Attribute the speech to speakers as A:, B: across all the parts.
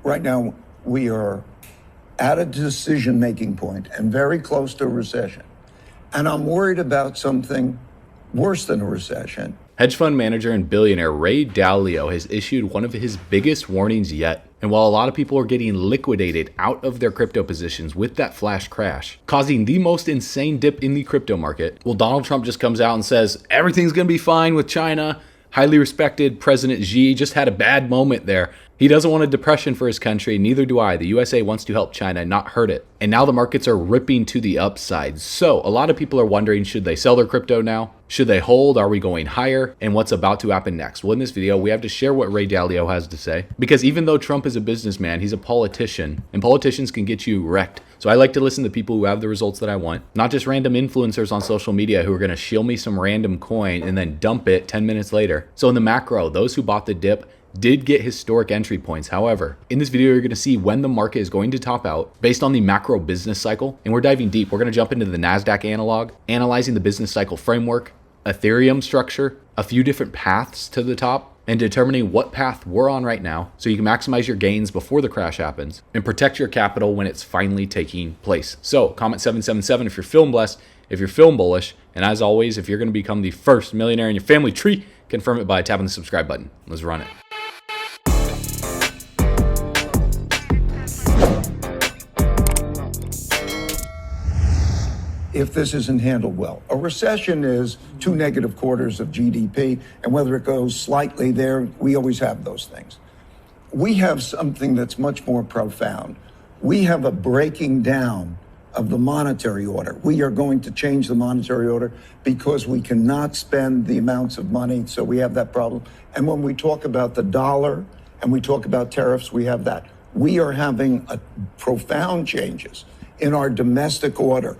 A: right now we are at a decision-making point and very close to a recession. And I'm worried about something worse than a recession.
B: Hedge fund manager and billionaire Ray Dalio has issued one of his biggest warnings yet. And while a lot of people are getting liquidated out of their crypto positions with that flash crash, causing the most insane dip in the crypto market, well, Donald Trump just comes out and says, everything's going to be fine with China. Highly respected President Xi just had a bad moment there. He doesn't want a depression for his country, neither do I. The USA wants to help China, not hurt it. And now the markets are ripping to the upside. So a lot of people are wondering, should they sell their crypto now? Should they hold? Are we going higher? And what's about to happen next? Well, in this video, we have to share what Ray Dalio has to say. Because even though Trump is a businessman, he's a politician, and politicians can get you wrecked. So I like to listen to people who have the results that I want, not just random influencers on social media who are going to shill me some random coin and then dump it 10 minutes later. So in the macro, those who bought the dip did get historic entry points. However, in this video, you're going to see when the market is going to top out based on the macro business cycle. And we're diving deep. We're going to jump into the NASDAQ analog, analyzing the business cycle framework, Ethereum structure, a few different paths to the top, and determining what path we're on right now so you can maximize your gains before the crash happens and protect your capital when it's finally taking place. So comment 777 if you're feeling blessed, if you're feeling bullish, and as always, if you're going to become the first millionaire in your family tree, confirm it by tapping the subscribe button. Let's run it.
A: If this isn't handled well. A recession is 2 negative quarters of GDP, and whether it goes slightly there, we always have those things. We have something that's much more profound. We have a breaking down of the monetary order. We are going to change the monetary order because we cannot spend the amounts of money, so we have that problem. And when we talk about the dollar and we talk about tariffs, we have that. We are having profound changes in our domestic order,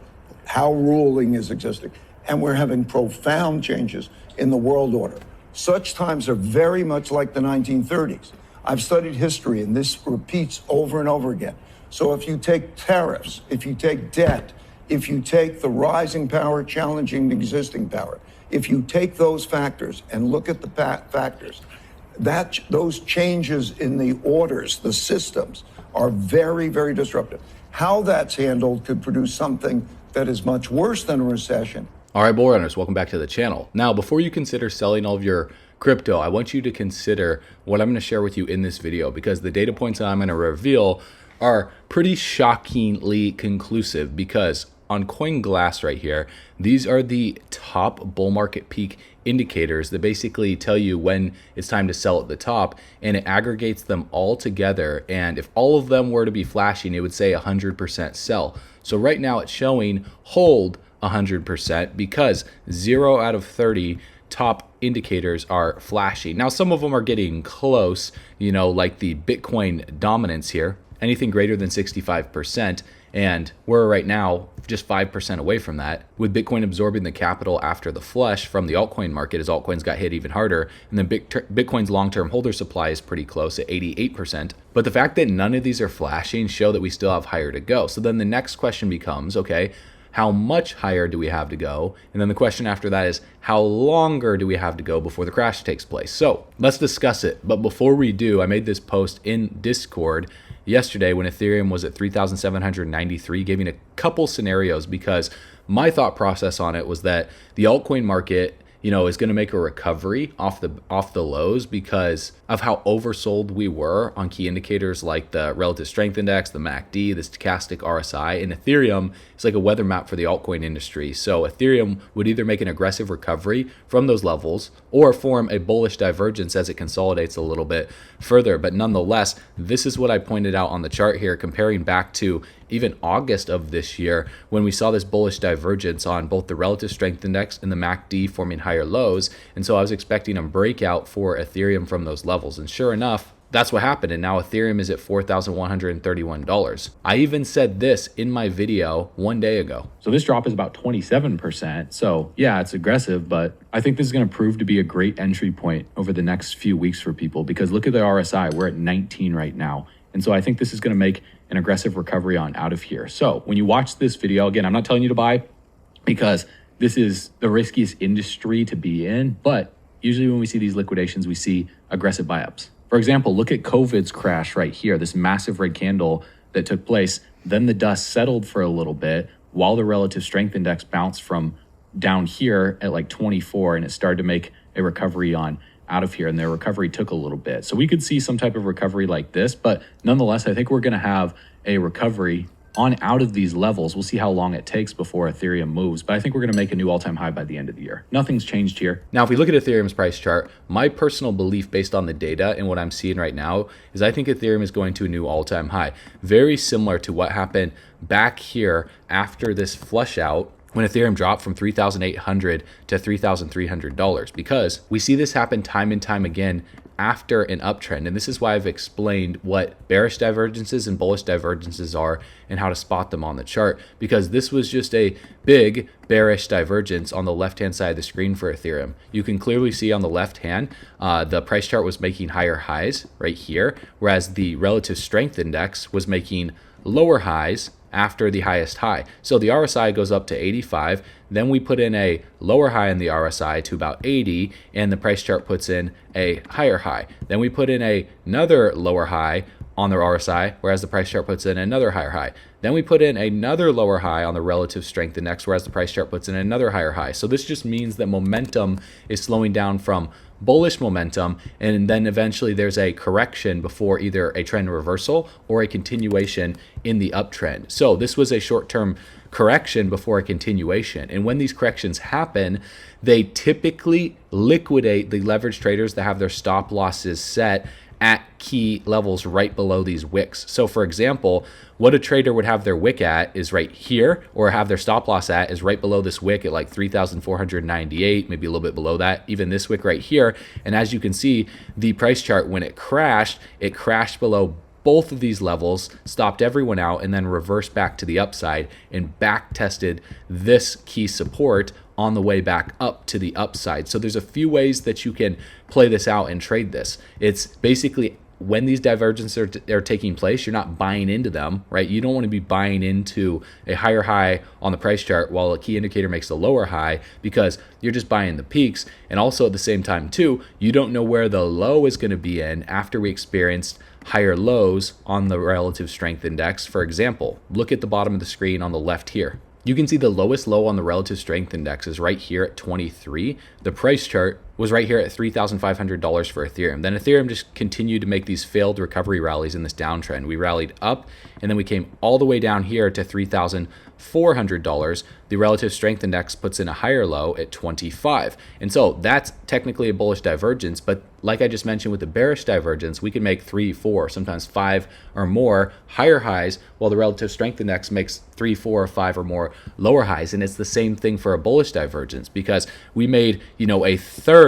A: how ruling is existing, and we're having profound changes in the world order. Such times are very much like the 1930s. I've studied history, and this repeats over and over again. So if you take tariffs, if you take debt, if you take the rising power challenging the existing power, if you take those factors and look at the factors, those changes in the orders, the systems, are very, very disruptive. How that's handled could produce something that is much worse than a recession.
B: All right, bull runners, welcome back to the channel. Now, before you consider selling all of your crypto, I want you to consider what I'm going to share with you in this video, because the data points that I'm going to reveal are pretty shockingly conclusive. Because on CoinGlass right here, these are the top bull market peak indicators that basically tell you when it's time to sell at the top, and it aggregates them all together. And if all of them were to be flashing, it would say 100% sell. So right now it's showing hold 100% because 0 out of 30 top indicators are flashing. Now, some of them are getting close, like the Bitcoin dominance here, anything greater than 65%. And we're right now just 5% away from that, with Bitcoin absorbing the capital after the flush from the altcoin market as altcoins got hit even harder. And then Bitcoin's long-term holder supply is pretty close at 88%. But the fact that none of these are flashing show that we still have higher to go. So then the next question becomes, okay, how much higher do we have to go? And then the question after that is, how longer do we have to go before the crash takes place? So let's discuss it. But before we do, I made this post in Discord yesterday when Ethereum was at 3,793, giving a couple scenarios, because my thought process on it was that the altcoin market, is going to make a recovery off the lows because of how oversold we were on key indicators like the relative strength index, the MACD, the stochastic RSI, and Ethereum is like a weather map for the altcoin industry. So Ethereum would either make an aggressive recovery from those levels or form a bullish divergence as it consolidates a little bit further. But nonetheless, this is what I pointed out on the chart here, comparing back to even August of this year when we saw this bullish divergence on both the relative strength index and the MACD forming higher lows. And so I was expecting a breakout for Ethereum from those levels. And sure enough, that's what happened. And now Ethereum is at $4,131. I even said this in my video one day ago.
C: So this drop is about 27%. So yeah, it's aggressive, but I think this is going to prove to be a great entry point over the next few weeks for people, because look at the RSI. We're at 19 right now. And so I think this is going to make an aggressive recovery on out of here. So when you watch this video, again, I'm not telling you to buy because this is the riskiest industry to be in, but usually when we see these liquidations, we see aggressive buy-ups. For example, look at COVID's crash right here, this massive red candle that took place. Then the dust settled for a little bit while the relative strength index bounced from down here at like 24, and it started to make a recovery on out of here, and their recovery took a little bit. So we could see some type of recovery like this, but nonetheless, I think we're going to have a recovery on out of these levels. We'll see how long it takes before Ethereum moves, but I think we're going to make a new all-time high by the end of the year. Nothing's changed here.
B: Now, if we look at Ethereum's price chart, my personal belief based on the data and what I'm seeing right now is I think Ethereum is going to a new all-time high. Very similar to what happened back here after this flush out when Ethereum dropped from $3,800 to $3,300, because we see this happen time and time again after an uptrend. And this is why I've explained what bearish divergences and bullish divergences are and how to spot them on the chart, because this was just a big bearish divergence on the left-hand side of the screen for Ethereum. You can clearly see on the left hand, the price chart was making higher highs right here, whereas the relative strength index was making lower highs after the highest high. So the RSI goes up to 85, then we put in a lower high in the RSI to about 80, and the price chart puts in a higher high. Then we put in another lower high on the RSI, whereas the price chart puts in another higher high. Then we put in another lower high on the relative strength index, whereas the price chart puts in another higher high. So this just means that momentum is slowing down from bullish momentum, and then eventually there's a correction before either a trend reversal or a continuation in the uptrend. So this was a short-term correction before a continuation. And when these corrections happen, they typically liquidate the leverage traders that have their stop losses set at key levels right below these wicks. So for example, what a trader would have their wick at is right here, or have their stop loss at is right below this wick at like 3,498, maybe a little bit below that, even this wick right here. And as you can see, the price chart, when it crashed below both of these levels, stopped everyone out, and then reversed back to the upside and back tested this key support on the way back up to the upside. So there's a few ways that you can play this out and trade this. It's basically when these divergences are taking place, you're not buying into them, right? You don't want to be buying into a higher high on the price chart while a key indicator makes a lower high, because you're just buying the peaks. And also at the same time too, you don't know where the low is going to be in after we experienced higher lows on the relative strength index. For example, look at the bottom of the screen on the left here. You can see the lowest low on the relative strength index is right here at 23. The price chart was right here at $3,500 for Ethereum. Then Ethereum just continued to make these failed recovery rallies in this downtrend. We rallied up, and then we came all the way down here to $3,400. The relative strength index puts in a higher low at 25. And so that's technically a bullish divergence, but like I just mentioned with the bearish divergence, we can make 3, 4, sometimes 5 or more higher highs, while the relative strength index makes 3, 4, or 5 or more lower highs. And it's the same thing for a bullish divergence, because we made, a third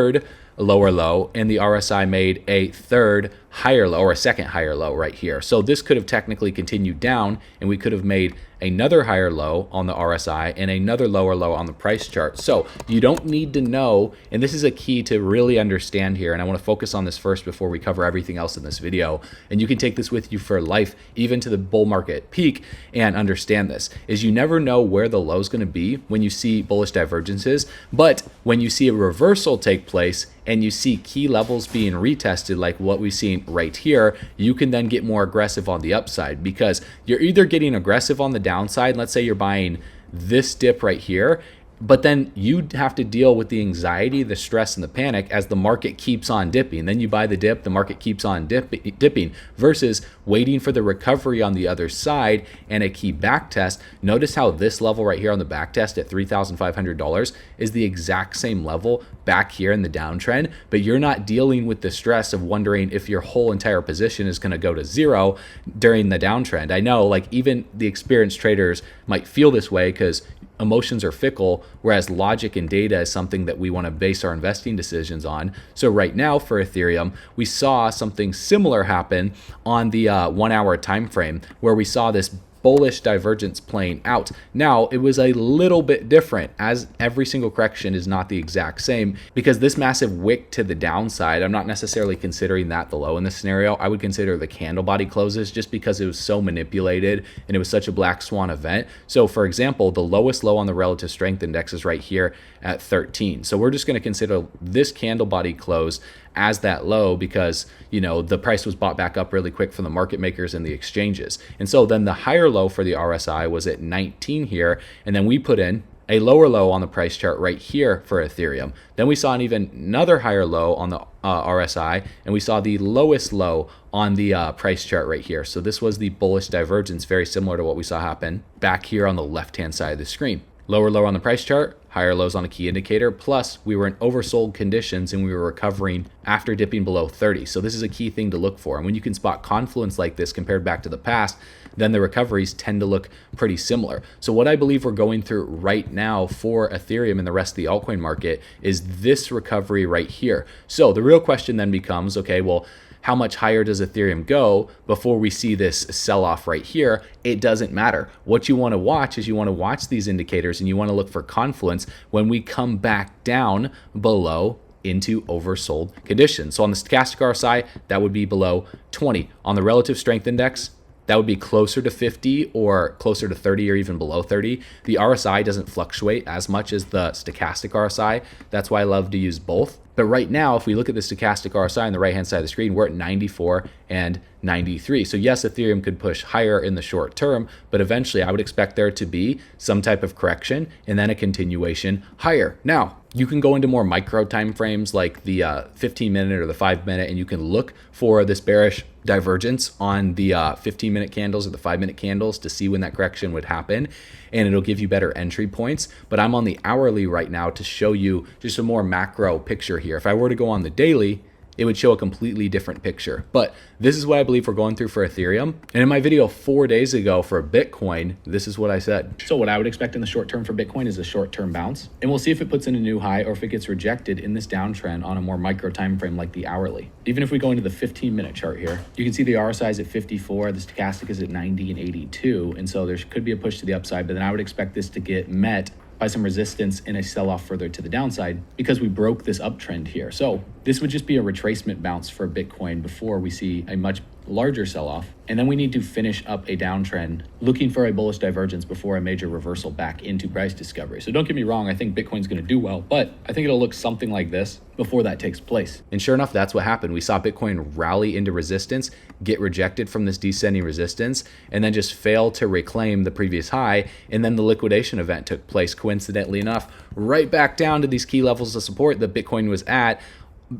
B: lower low, and the RSI made a third higher low, or a second higher low right here. So this could have technically continued down, and we could have made another higher low on the RSI and another lower low on the price chart. So you don't need to know, and this is a key to really understand here, and I want to focus on this first before we cover everything else in this video, and you can take this with you for life, even to the bull market peak, and understand this, is you never know where the low is going to be when you see bullish divergences, but when you see a reversal take place and you see key levels being retested like what we've seen right here, you can then get more aggressive on the upside, because you're either getting aggressive on the downside. Let's say you're buying this dip right here, but then you have to deal with the anxiety, the stress, and the panic as the market keeps on dipping. Then you buy the dip, the market keeps on dipping, versus waiting for the recovery on the other side and a key back test. Notice how this level right here on the back test at $3,500 is the exact same level back here in the downtrend, but you're not dealing with the stress of wondering if your whole entire position is going to go to zero during the downtrend. I know, like, even the experienced traders might feel this way because emotions are fickle, whereas logic and data is something that we want to base our investing decisions on. So right now for Ethereum, we saw something similar happen on the 1 hour time frame, where we saw this bullish divergence playing out. Now, it was a little bit different, as every single correction is not the exact same, because this massive wick to the downside, I'm not necessarily considering that the low in this scenario. I would consider the candle body closes, just because it was so manipulated and it was such a black swan event. So for example, the lowest low on the relative strength index is right here at 13. So we're just going to consider this candle body close as that low because, you know, the price was bought back up really quick from the market makers and the exchanges. And so then the higher low for the RSI was at 19 here. And then we put in a lower low on the price chart right here for Ethereum. Then we saw another higher low on the RSI, and we saw the lowest low on the price chart right here. So this was the bullish divergence, very similar to what we saw happen back here on the left-hand side of the screen. Lower low on the price chart, higher lows on a key indicator, plus we were in oversold conditions and we were recovering after dipping below 30. So this is a key thing to look for. And when you can spot confluence like this compared back to the past, then the recoveries tend to look pretty similar. So what I believe we're going through right now for Ethereum and the rest of the altcoin market is this recovery right here. So the real question then becomes, okay, well, how much higher does Ethereum go before we see this sell-off right here? It doesn't matter. What you want to watch is you want to watch these indicators and you want to look for confluence when we come back down below into oversold conditions. So on the stochastic RSI, that would be below 20. On the relative strength index, that would be closer to 50 or closer to 30 or even below 30. The RSI doesn't fluctuate as much as the stochastic RSI. That's why I love to use both. But right now, if we look at the stochastic RSI on the right-hand side of the screen, we're at 94 and 93. So yes, Ethereum could push higher in the short term, but eventually I would expect there to be some type of correction and then a continuation higher. Now, you can go into more micro time frames like the 15-minute or the 5-minute, and you can look for this bearish divergence on the 15-minute candles or the 5-minute candles to see when that correction would happen, and it'll give you better entry points. But I'm on the hourly right now to show you just a more macro picture here. If I were to go on the daily, it would show a completely different picture. But this is what I believe we're going through for Ethereum. And in my video 4 days ago for Bitcoin, this is what I said. So what I would expect in the short term for Bitcoin is a short-term bounce. And we'll see if it puts in a new high or if it gets rejected in this downtrend on a more micro time frame like the hourly. Even if we go into the 15-minute chart here, you can see the RSI is at 54, the stochastic is at 90 and 82. And so there could be a push to the upside, but then I would expect this to get met by some resistance and a sell-off further to the downside because we broke this uptrend here. So this would just be a retracement bounce for Bitcoin before we see a much larger sell-off. And then we need to finish up a downtrend looking for a bullish divergence before a major reversal back into price discovery. So don't get me wrong, I think Bitcoin's going to do well, but I think it'll look something like this before that takes place. And sure enough, that's what happened. We saw Bitcoin rally into resistance, get rejected from this descending resistance, and then just fail to reclaim the previous high. And then the liquidation event took place, coincidentally enough, right back down to these key levels of support that Bitcoin was at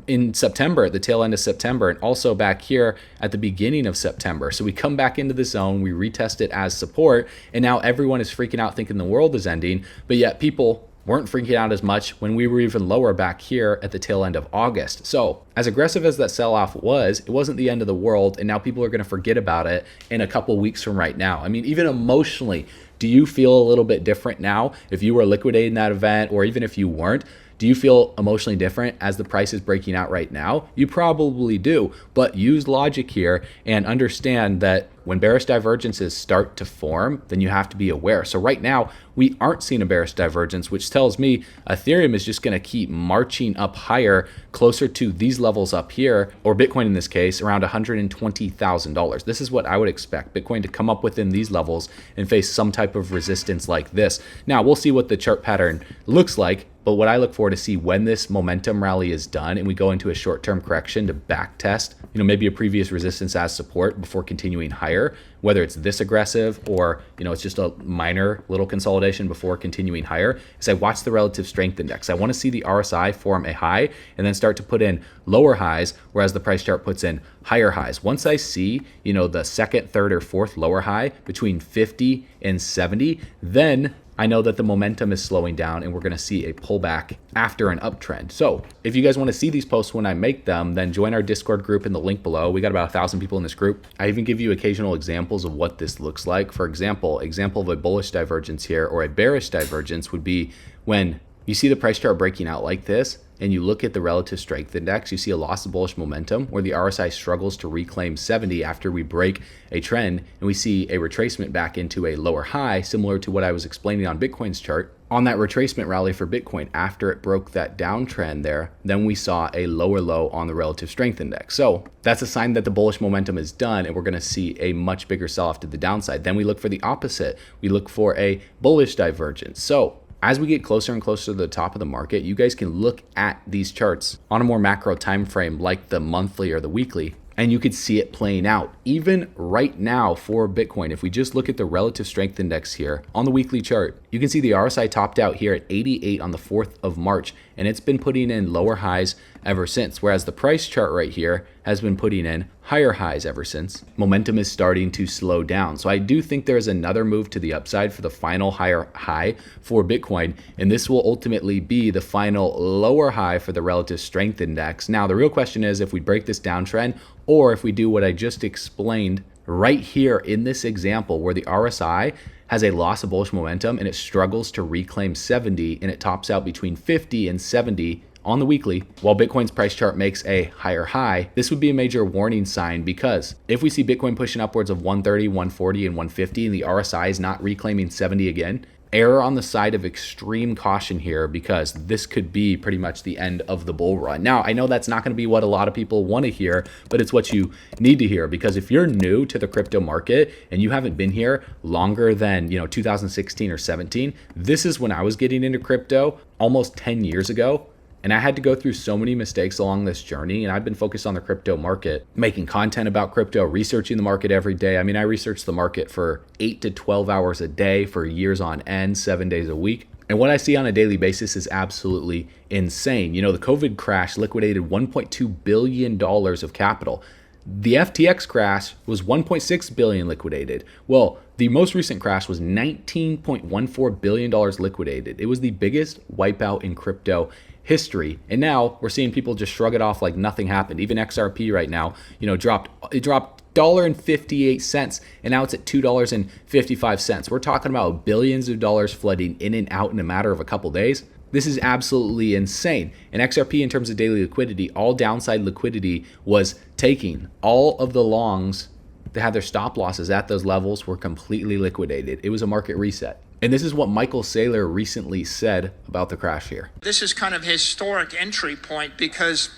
B: in September, at the tail end of September, and also back here at the beginning of September. So we come back into the zone, we retest it as support, and now everyone is freaking out thinking the world is ending, but yet people weren't freaking out as much when we were even lower back here at the tail end of August. So as aggressive as that sell-off was, it wasn't the end of the world, and now people are going to forget about it in a couple weeks from right now. I mean, even emotionally, do you feel a little bit different now if you were liquidating that event, or even if you weren't? Do you feel emotionally different as the price is breaking out right now? You probably do, but use logic here and understand that when bearish divergences start to form, then you have to be aware. So right now, we aren't seeing a bearish divergence, which tells me Ethereum is just going to keep marching up higher, closer to these levels up here, or Bitcoin in this case, around $120,000. This is what I would expect, Bitcoin to come up within these levels and face some type of resistance like this. Now, we'll see what the chart pattern looks like, but what I look for to see when this momentum rally is done and we go into a short-term correction to back test, maybe a previous resistance as support before continuing higher, whether it's this aggressive or, it's just a minor little consolidation before continuing higher, is I watch the relative strength index. I want to see the RSI form a high and then start to put in lower highs, whereas the price chart puts in higher highs. Once I see, the second, third, or fourth lower high between 50 and 70, then I know that the momentum is slowing down and we're going to see a pullback after an uptrend. So if you guys want to see these posts when I make them, then join our Discord group in the link below. We got about 1,000 people in this group. I even give you occasional examples of what this looks like. For example of a bullish divergence here or a bearish divergence would be when you see the price chart breaking out like this, and you look at the relative strength index, you see a loss of bullish momentum where the RSI struggles to reclaim 70 after we break a trend, and we see a retracement back into a lower high, similar to what I was explaining on Bitcoin's chart. On that retracement rally for Bitcoin, after it broke that downtrend there, then we saw a lower low on the relative strength index. So that's a sign that the bullish momentum is done and we're going to see a much bigger sell-off to the downside. Then we look for the opposite. We look for a bullish divergence. So As we get closer and closer to the top of the market, you guys can look at these charts on a more macro time frame like the monthly or the weekly, and you could see it playing out. Even right now for Bitcoin, if we just look at the relative strength index here on the weekly chart, you can see the RSI topped out here at 88 on the 4th of March, and it's been putting in lower highs ever since, whereas the price chart right here has been putting in higher highs ever since. Momentum is starting to slow down. So I do think there's another move to the upside for the final higher high for Bitcoin, and this will ultimately be the final lower high for the relative strength index. Now, the real question is if we break this downtrend, or if we do what I just explained right here in this example where the RSI has a loss of bullish momentum and it struggles to reclaim 70 and it tops out between 50 and 70 on the weekly, while Bitcoin's price chart makes a higher high, this would be a major warning sign, because if we see Bitcoin pushing upwards of 130, 140, and 150 and the RSI is not reclaiming 70 again, err on the side of extreme caution here, because this could be pretty much the end of the bull run. Now, I know that's not going to be what a lot of people want to hear, but it's what you need to hear, because if you're new to the crypto market and you haven't been here longer than 2016 or 17, this is when I was getting into crypto almost 10 years ago. And I had to go through so many mistakes along this journey, and I've been focused on the crypto market, making content about crypto, researching the market every day. I mean, I researched the market for 8 to 12 hours a day for years on end, 7 days a week. And what I see on a daily basis is absolutely insane. The COVID crash liquidated $1.2 billion of capital. The FTX crash was $1.6 billion liquidated. Well, the most recent crash was $19.14 billion liquidated. It was the biggest wipeout in crypto history. And now we're seeing people just shrug it off like nothing happened. Even XRP right now, dropped $1.58 and now it's at $2.55. We're talking about billions of dollars flooding in and out in a matter of a couple days. This is absolutely insane. And XRP, in terms of daily liquidity, all downside liquidity was taking. All of the longs that had their stop losses at those levels were completely liquidated. It was a market reset. And this is what Michael Saylor recently said about the crash here.
D: This is kind of a historic entry point because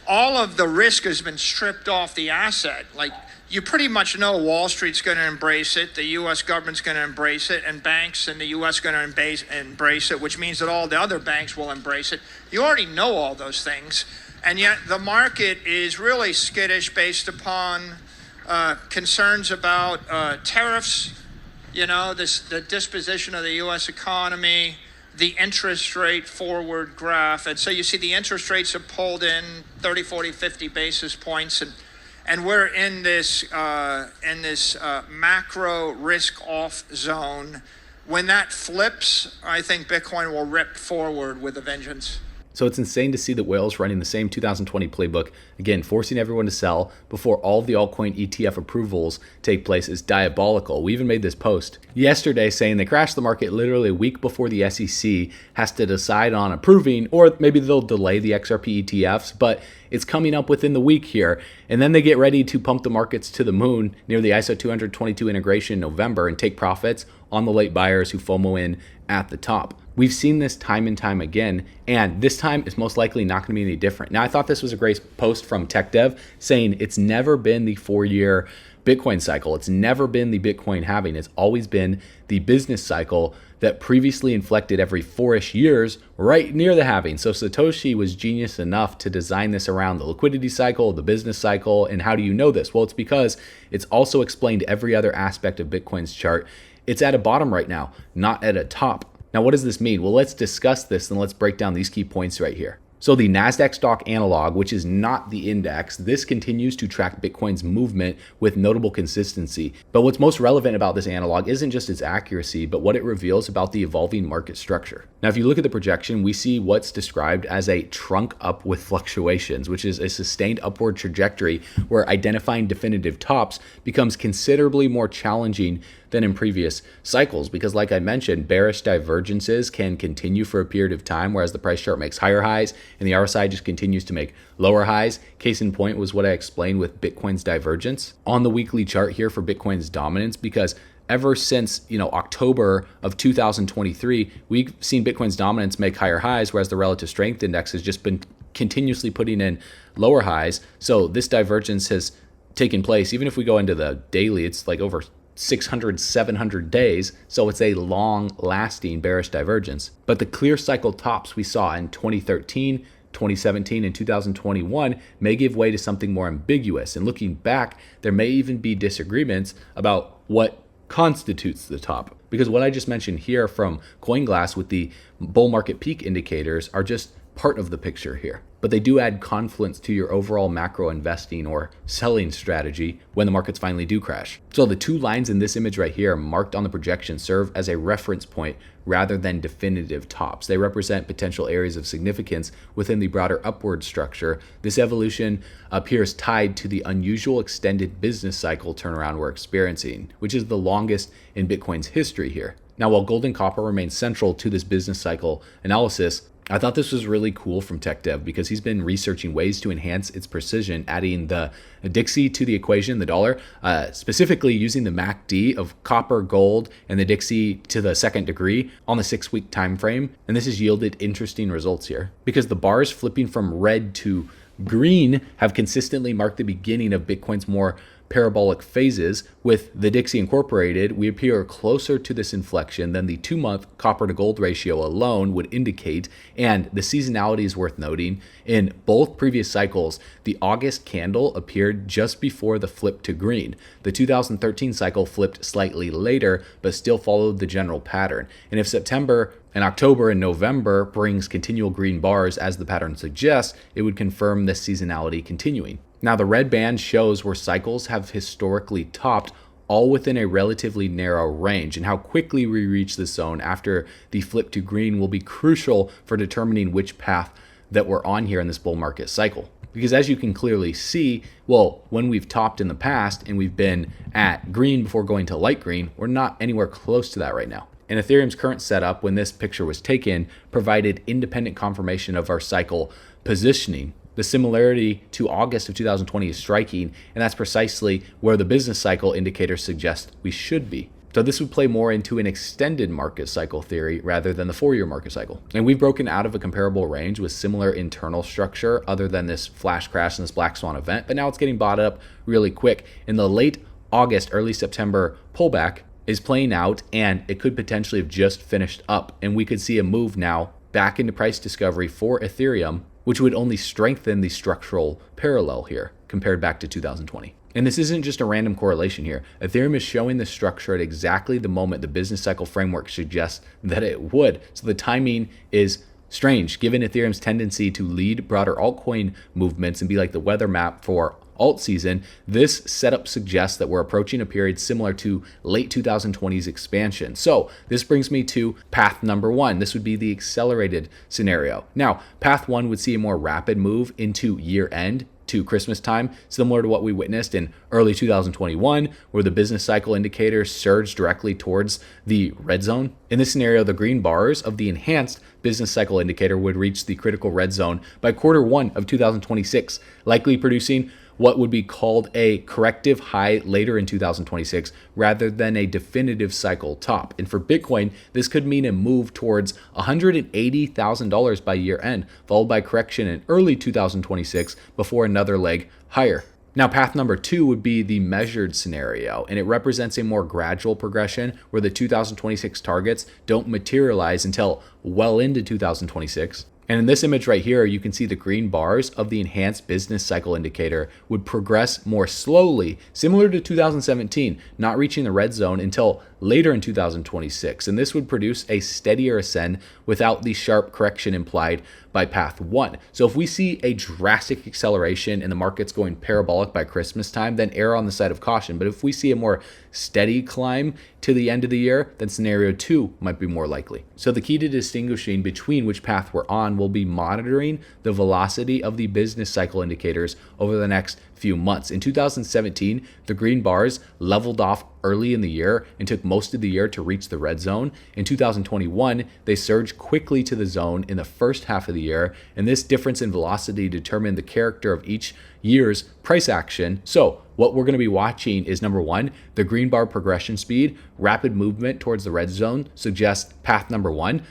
D: all of the risk has been stripped off the asset. Like, you pretty much know Wall Street's going to embrace it, the U.S. government's going to embrace it, and banks in the U.S. are going to embrace it, which means that all the other banks will embrace it. You already know all those things, and yet the market is really skittish based upon concerns about tariffs, the disposition of the U.S. economy, the interest rate forward graph. And so you see the interest rates have pulled in 30, 40, 50 basis points. And we're in this macro risk off zone. When that flips, I think Bitcoin will rip forward with a vengeance.
B: So it's insane to see the whales running the same 2020 playbook, again, forcing everyone to sell before all of the altcoin ETF approvals take place is diabolical. We even made this post yesterday saying they crashed the market literally a week before the SEC has to decide on approving, or maybe they'll delay the XRP ETFs, but it's coming up within the week here. And then they get ready to pump the markets to the moon near the ISO 20022 integration in November and take profits on the late buyers who FOMO in at the top. We've seen this time and time again, and this time is most likely not going to be any different. Now, I thought this was a great post from TechDev saying it's never been the 4-year Bitcoin cycle. It's never been the Bitcoin halving. It's always been the business cycle that previously inflected every 4-ish years right near the halving. So Satoshi was genius enough to design this around the liquidity cycle, the business cycle. And how do you know this? Well, it's because it's also explained every other aspect of Bitcoin's chart. It's at a bottom right now, not at a top. Now, what does this mean? Well, let's discuss this and let's break down these key points right here. So the NASDAQ stock analog, which is not the index, this continues to track Bitcoin's movement with notable consistency. But what's most relevant about this analog isn't just its accuracy, but what it reveals about the evolving market structure. Now, if you look at the projection, we see what's described as a trunk up with fluctuations, which is a sustained upward trajectory where identifying definitive tops becomes considerably more challenging than in previous cycles, because like I mentioned, bearish divergences can continue for a period of time, whereas the price chart makes higher highs and the RSI just continues to make lower highs. Case in point was what I explained with Bitcoin's divergence on the weekly chart here for Bitcoin's dominance, because ever since October of 2023, we've seen Bitcoin's dominance make higher highs, whereas the relative strength index has just been continuously putting in lower highs. So this divergence has taken place. Even if we go into the daily, it's like over 600, 700 days, so it's a long-lasting bearish divergence. But the clear cycle tops we saw in 2013, 2017, and 2021 may give way to something more ambiguous. And looking back, there may even be disagreements about what constitutes the top. Because what I just mentioned here from CoinGlass with the bull market peak indicators are just part of the picture here. But they do add confluence to your overall macro investing or selling strategy when the markets finally do crash. So the two lines in this image right here marked on the projection serve as a reference point rather than definitive tops. They represent potential areas of significance within the broader upward structure. This evolution appears tied to the unusual extended business cycle turnaround we're experiencing, which is the longest in Bitcoin's history here. Now, while gold and copper remain central to this business cycle analysis, I thought this was really cool from TechDev because he's been researching ways to enhance its precision, adding the Dixie to the equation, the dollar, specifically using the MACD of copper, gold, and the Dixie to the second degree on the 6-week time frame. And this has yielded interesting results here because the bars flipping from red to green have consistently marked the beginning of Bitcoin's more parabolic phases. With the Dixie incorporated, we appear closer to this inflection than the 2-month copper to gold ratio alone would indicate, and the seasonality is worth noting. In both previous cycles, the August candle appeared just before the flip to green. The 2013 cycle flipped slightly later, but still followed the general pattern. And if September and October and November brings continual green bars as the pattern suggests, it would confirm this seasonality continuing. Now, the red band shows where cycles have historically topped, all within a relatively narrow range, and how quickly we reach this zone after the flip to green will be crucial for determining which path that we're on here in this bull market cycle. Because as you can clearly see, well, when we've topped in the past and we've been at green before going to light green, we're not anywhere close to that right now. And Ethereum's current setup when this picture was taken provided independent confirmation of our cycle positioning. The similarity to August of 2020 is striking, and that's precisely where the business cycle indicators suggest we should be. So this would play more into an extended market cycle theory rather than the 4-year market cycle. And we've broken out of a comparable range with similar internal structure other than this flash crash and this black swan event, but now it's getting bought up really quick. In the late August, early September pullback is playing out, and it could potentially have just finished up, and we could see a move now back into price discovery for Ethereum, which would only strengthen the structural parallel here compared back to 2020. And this isn't just a random correlation here. Ethereum is showing the structure at exactly the moment the business cycle framework suggests that it would. So the timing is strange, given Ethereum's tendency to lead broader altcoin movements and be like the weather map for alt season. This setup suggests that we're approaching a period similar to late 2020's expansion. So this brings me to path number 1. This would be the accelerated scenario. Now, path 1 would see a more rapid move into year end to Christmas time, similar to what we witnessed in early 2021, where the business cycle indicators surged directly towards the red zone. In this scenario, the green bars of the enhanced business cycle indicator would reach the critical red zone by Q1 of 2026, likely producing what would be called a corrective high later in 2026 rather than a definitive cycle top. And for Bitcoin, this could mean a move towards $180,000 by year end, followed by correction in early 2026 before another leg higher. Now, path number 2 would be the measured scenario, and it represents a more gradual progression where the 2026 targets don't materialize until well into 2026. And in this image right here, you can see the green bars of the enhanced business cycle indicator would progress more slowly, similar to 2017, not reaching the red zone until later in 2026. And this would produce a steadier ascent without the sharp correction implied by path 1. So if we see a drastic acceleration and the market's going parabolic by Christmas time, then err on the side of caution. But if we see a more steady climb to the end of the year, then scenario 2 might be more likely. So the key to distinguishing between which path we're on will be monitoring the velocity of the business cycle indicators over the next few months. In 2017, the green bars leveled off early in the year and took most of the year to reach the red zone. In 2021, they surged quickly to the zone in the first half of the year, and this difference in velocity determined the character of each year's price action. So what we're going to be watching is number 1, the green bar progression speed. Rapid movement towards the red zone suggests path number 1.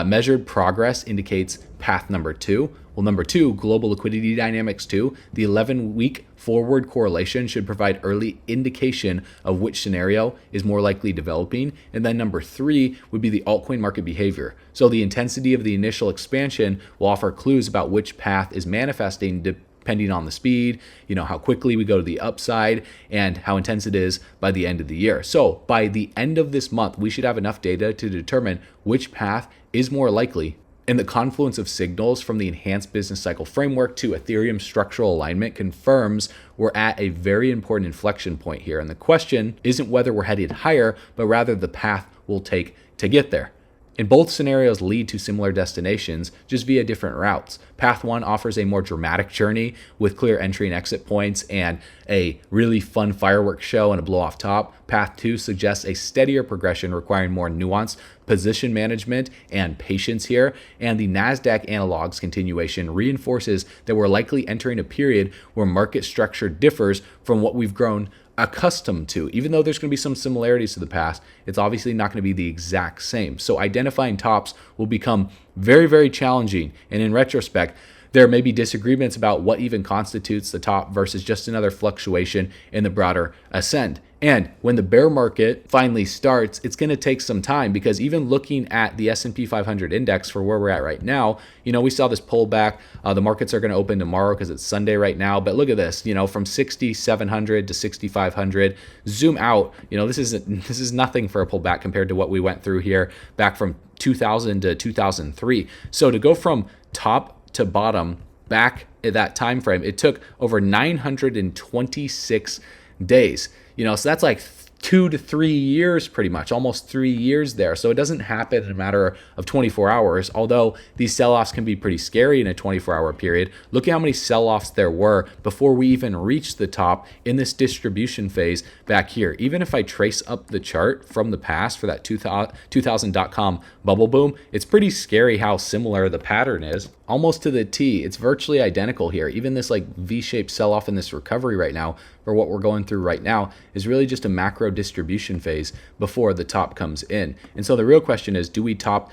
B: Measured progress indicates path number 2. Well, number two, global liquidity dynamics too. The 11-week forward correlation should provide early indication of which scenario is more likely developing. And then number three would be the altcoin market behavior. So the intensity of the initial expansion will offer clues about which path is manifesting depending on the speed, how quickly we go to the upside, and how intense it is by the end of the year. So by the end of this month, we should have enough data to determine which path is more likely. And the confluence of signals from the enhanced business cycle framework to Ethereum structural alignment confirms we're at a very important inflection point here. And the question isn't whether we're headed higher, but rather the path we'll take to get there. And both scenarios lead to similar destinations, just via different routes. Path 1 offers a more dramatic journey with clear entry and exit points and a really fun fireworks show and a blow off top. Path 2 suggests a steadier progression requiring more nuanced position management and patience here. And the NASDAQ analogs continuation reinforces that we're likely entering a period where market structure differs from what we've grown accustomed to. Even though there's going to be some similarities to the past, it's obviously not going to be the exact same. So identifying tops will become very, very challenging. And in retrospect, there may be disagreements about what even constitutes the top versus just another fluctuation in the broader ascend. And when the bear market finally starts, it's going to take some time, because even looking at the S&P 500 index for where we're at right now, we saw this pullback. The markets are going to open tomorrow because it's Sunday right now. But look at this, from 6,700 to 6,500. Zoom out. This is nothing for a pullback compared to what we went through here back from 2000 to 2003. So to go from top to bottom back at that time frame, it took over 926 days. So that's like 2 to 3 years, pretty much, almost 3 years there. So it doesn't happen in a matter of 24 hours, although these sell-offs can be pretty scary in a 24-hour period. Look at how many sell-offs there were before we even reached the top in this distribution phase back here. Even if I trace up the chart from the past for that 2000.com bubble boom, it's pretty scary how similar the pattern is. Almost to the T, it's virtually identical here. Even this like V-shaped sell-off in this recovery right now, for what we're going through right now, is really just a macro distribution phase before the top comes in. And so the real question is, do we top,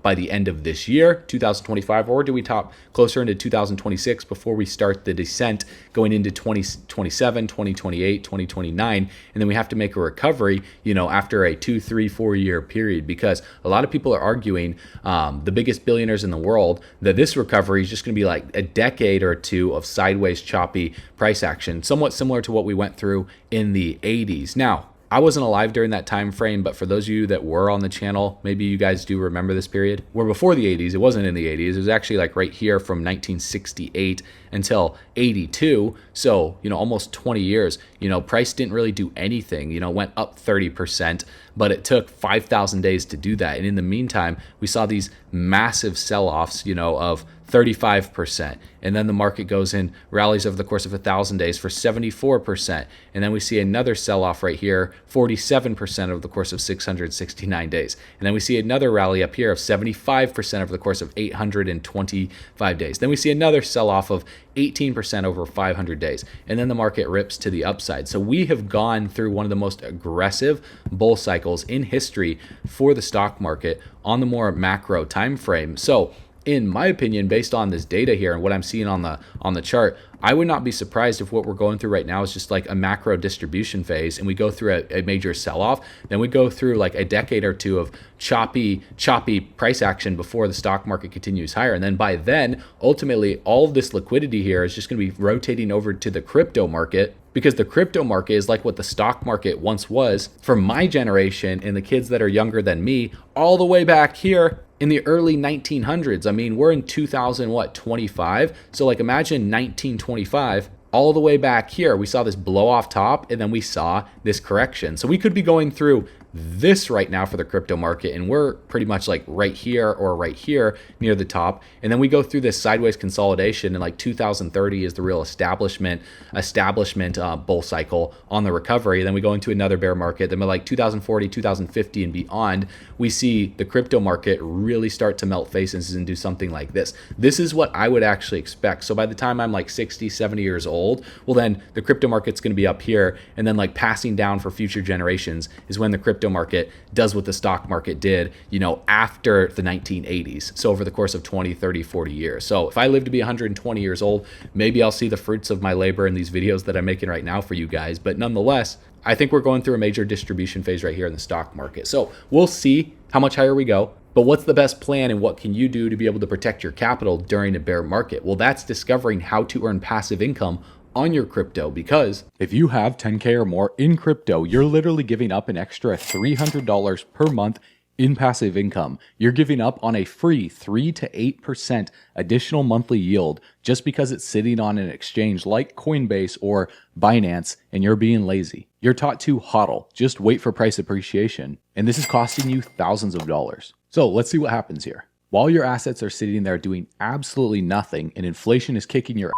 B: by the end of this year, 2025, or do we top closer into 2026 before we start the descent going into 2027, 2028, 2029, and then we have to make a recovery, after a 2, 3, 4 year period? Because a lot of people are arguing, the biggest billionaires in the world, that this recovery is just going to be like a decade or two of sideways choppy price action, somewhat similar to what we went through in the 80s. Now, I wasn't alive during that time frame, but for those of you that were on the channel, maybe you guys do remember this period, where before the 80s, it wasn't in the 80s, it was actually like right here from 1968 until 82. So, almost 20 years, price didn't really do anything, went up 30%, but it took 5,000 days to do that. And in the meantime, we saw these massive sell-offs, of 35%. And then the market goes in rallies over the course of 1,000 days for 74%. And then we see another sell-off right here, 47% over the course of 669 days. And then we see another rally up here of 75% over the course of 825 days. Then we see another sell-off of 18% over 500 days. And then the market rips to the upside. So we have gone through one of the most aggressive bull cycles in history for the stock market on the more macro time frame. So in my opinion, based on this data here and what I'm seeing on the chart, I would not be surprised if what we're going through right now is just like a macro distribution phase, and we go through a major sell-off, then we go through like a decade or two of choppy price action before the stock market continues higher. And then by then, ultimately, all of this liquidity here is just going to be rotating over to the crypto market, because the crypto market is like what the stock market once was for my generation and the kids that are younger than me, all the way back here in the early 1900s. I mean, we're in 2025. So like imagine 1925, all the way back here, we saw this blow off top, and then we saw this correction. So we could be going through this right now for the crypto market, and we're pretty much like right here or right here near the top. And then we go through this sideways consolidation, and like 2030 is the real establishment bull cycle on the recovery. Then we go into another bear market. Then by like 2040, 2050 and beyond, we see the crypto market really start to melt faces and do something like this. This is what I would actually expect. So by the time I'm like 60, 70 years old, well, then the crypto market's going to be up here, and then like passing down for future generations is when the crypto crypto market does what the stock market did, after the 1980s. So over the course of 20, 30, 40 years. So if I live to be 120 years old, maybe I'll see the fruits of my labor in these videos that I'm making right now for you guys. But nonetheless, I think we're going through a major distribution phase right here in the stock market. So we'll see how much higher we go. But what's the best plan and what can you do to be able to protect your capital during a bear market? Well, that's discovering how to earn passive income on your crypto, because if you have 10K or more in crypto, you're literally giving up an extra $300 per month in passive income. You're giving up on a free 3 to 8% additional monthly yield just because it's sitting on an exchange like Coinbase or Binance and you're being lazy. You're taught to hodl, just wait for price appreciation, and this is costing you thousands of dollars. So let's see what happens here. While your assets are sitting there doing absolutely nothing and inflation is kicking your ass.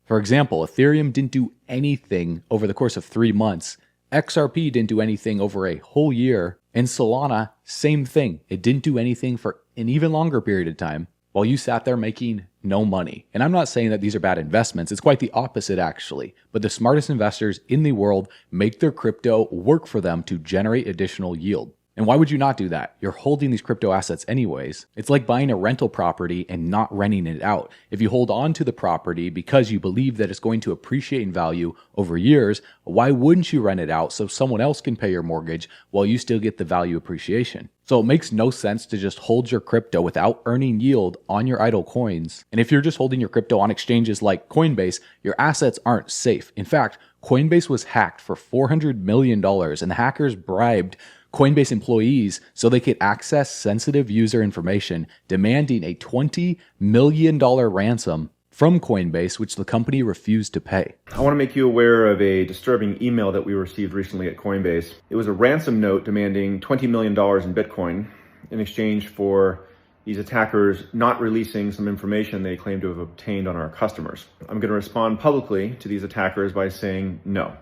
B: For example, Ethereum didn't do anything over the course of 3 months. XRP didn't do anything over a whole year. And Solana, same thing. It didn't do anything for an even longer period of time while you sat there making no money. And I'm not saying that these are bad investments. It's quite the opposite, actually. But the smartest investors in the world make their crypto work for them to generate additional yield. And why would you not do that? You're holding these crypto assets anyways. It's like buying a rental property and not renting it out. If you hold on to the property because you believe that it's going to appreciate in value over years, why wouldn't you rent it out so someone else can pay your mortgage while you still get the value appreciation? So it makes no sense to just hold your crypto without earning yield on your idle coins. And if you're just holding your crypto on exchanges like Coinbase, your assets aren't safe. In fact, Coinbase was hacked for $400 million and the hackers bribed Coinbase employees so they could access sensitive user information, demanding a $20 million ransom from Coinbase, which the company refused to pay.
E: I want to make you aware of a disturbing email that we received recently at Coinbase. It was a ransom note demanding $20 million in Bitcoin in exchange for these attackers not releasing some information they claim to have obtained on our customers. I'm going to respond publicly to these attackers by saying no.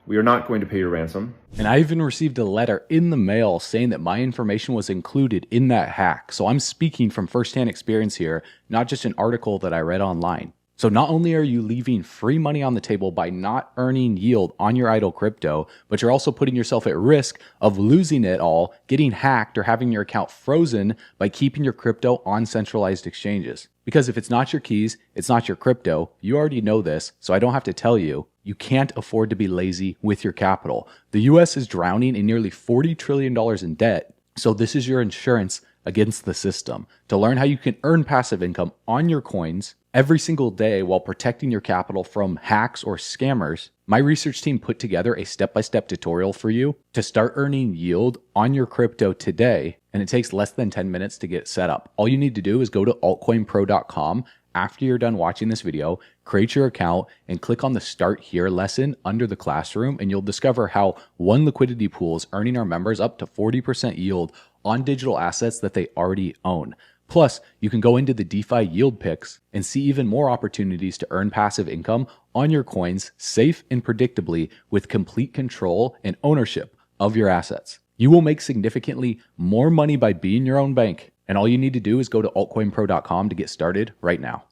E: We are not going to pay your ransom.
B: And I even received a letter in the mail saying that my information was included in that hack. So I'm speaking from firsthand experience here, not just an article that I read online. So not only are you leaving free money on the table by not earning yield on your idle crypto, but you're also putting yourself at risk of losing it all, getting hacked, or having your account frozen by keeping your crypto on centralized exchanges. Because if it's not your keys, it's not your crypto. You already know this, so I don't have to tell you. You can't afford to be lazy with your capital. The US is drowning in nearly $40 trillion in debt, so this is your insurance against the system. To learn how you can earn passive income on your coins every single day while protecting your capital from hacks or scammers, my research team put together a step-by-step tutorial for you to start earning yield on your crypto today, and it takes less than 10 minutes to get set up. All you need to do is go to altcoinpro.com after you're done watching this video, create your account, and click on the Start Here lesson under the classroom, and you'll discover how one liquidity pool is earning our members up to 40% yield on digital assets that they already own. Plus, you can go into the DeFi yield picks and see even more opportunities to earn passive income on your coins safe and predictably with complete control and ownership of your assets. You will make significantly more money by being your own bank. And all you need to do is go to altcoinpro.com to get started right now.